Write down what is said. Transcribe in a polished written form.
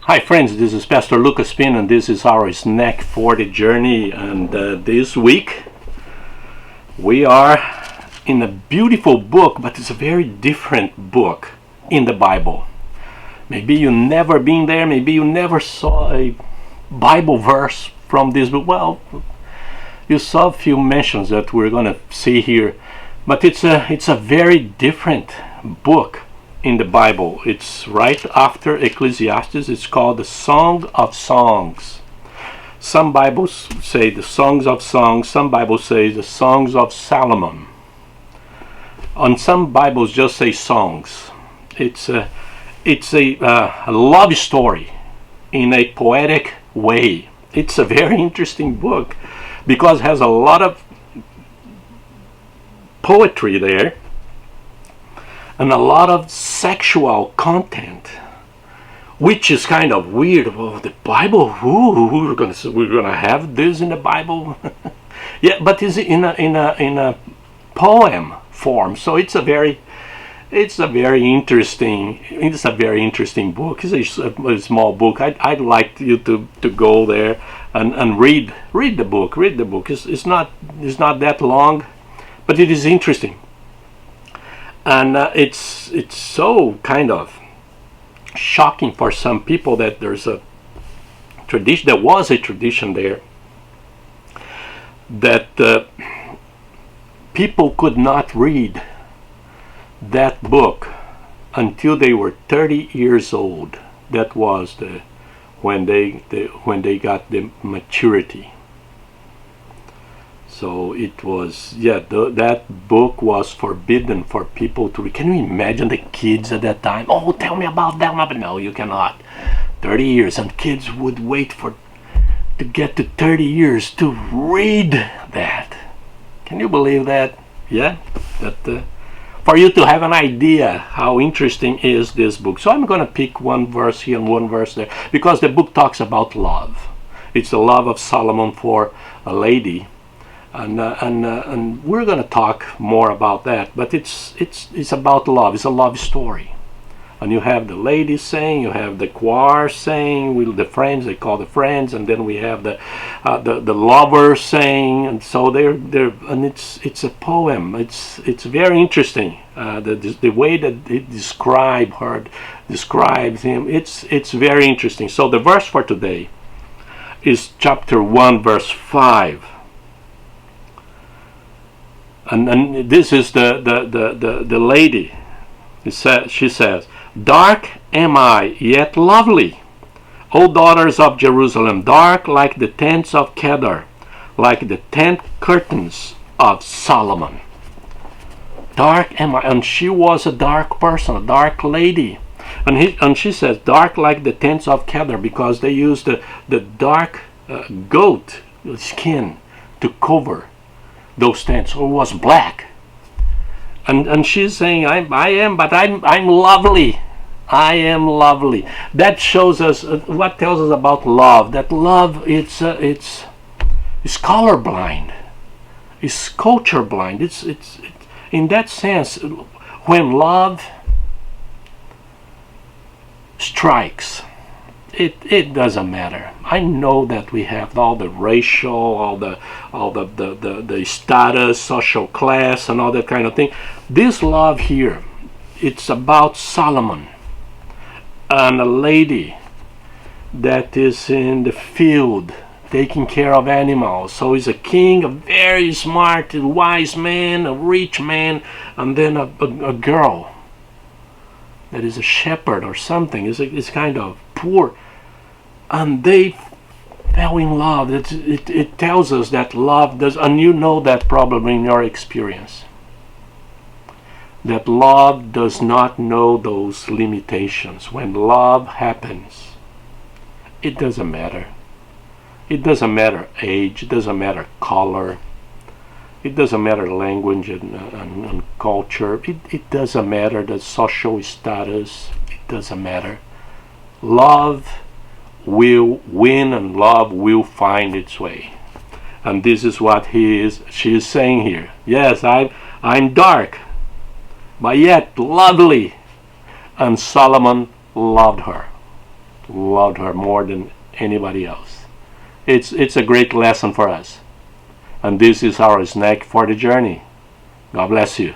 Hi friends, this is Pastor Lucas Pin and this is our Snack for the Journey, and this week we are in a beautiful book, but it's a very different book in the Bible. Maybe you never been there, maybe you never saw a Bible verse from this book. Well, you saw a few mentions that we're going to see here, but it's a very different book in the Bible. It's right after Ecclesiastes. It's called the Song of Songs. Some Bibles say the Songs of Songs. Some Bibles say the Songs of Solomon. On some Bibles just say songs. It's a love story in a poetic way. It's a very interesting book because it has a lot of poetry there and a lot of sexual content, which is kind of weird. Well, the Bible, we're gonna have this in the Bible? Yeah, but it's in a poem form, so it's a very interesting book. It's a small book. I'd like you to go there and read the book. It's not that long, but it is interesting. And it's so kind of shocking for some people that there's a tradition. There was a tradition there that people could not read that book until they were 30 years old. That was when they got the maturity. So it was, that book was forbidden for people to read. Can you imagine the kids at that time? Oh, tell me about that. But no, you cannot. 30 years, and kids would wait to get to 30 years to read that. Can you believe that? Yeah, for you to have an idea how interesting is this book. So I'm going to pick one verse here and one verse there, because the book talks about love. It's the love of Solomon for a lady. And we're going to talk more about that, but it's about love. It's a love story, and you have the ladies saying, you have the choir saying, the friends, they call the friends, and then we have the lovers saying, and so they're and it's a poem. It's very interesting. The way that it describes him. It's very interesting. So the verse for today is chapter 1, verse 5. And this is the lady. She says, "Dark am I, yet lovely, O daughters of Jerusalem, dark like the tents of Kedar, like the tent curtains of Solomon." Dark am I, and she was a dark person, a dark lady. And she says, dark like the tents of Kedar, because they used the dark goat skin to cover those tents, or was black. And she's saying, I am, but I'm lovely. I am lovely. That shows us what tells us about love. That love, it's colorblind. It's culture blind. It's in that sense, when love strikes, it doesn't matter. I know that we have all the racial, all the status, social class, and all that kind of thing. This love here, it's about Solomon and a lady that is in the field taking care of animals. So he's a king, a very smart, wise man, a rich man, and then a girl that is a shepherd or something. Is kind of poor. And they fell in love. It tells us that love does, and you know that probably in your experience, that love does not know those limitations. When love happens, it doesn't matter. It doesn't matter age, it doesn't matter color, it doesn't matter language and culture, it doesn't matter the social status, it doesn't matter. Love will win, and love will find its way. And this is what she is saying here. Yes, I'm dark, but yet lovely. And Solomon loved her. loved her more than anybody else. It's a great lesson for us. And this is our snack for the journey. God bless you.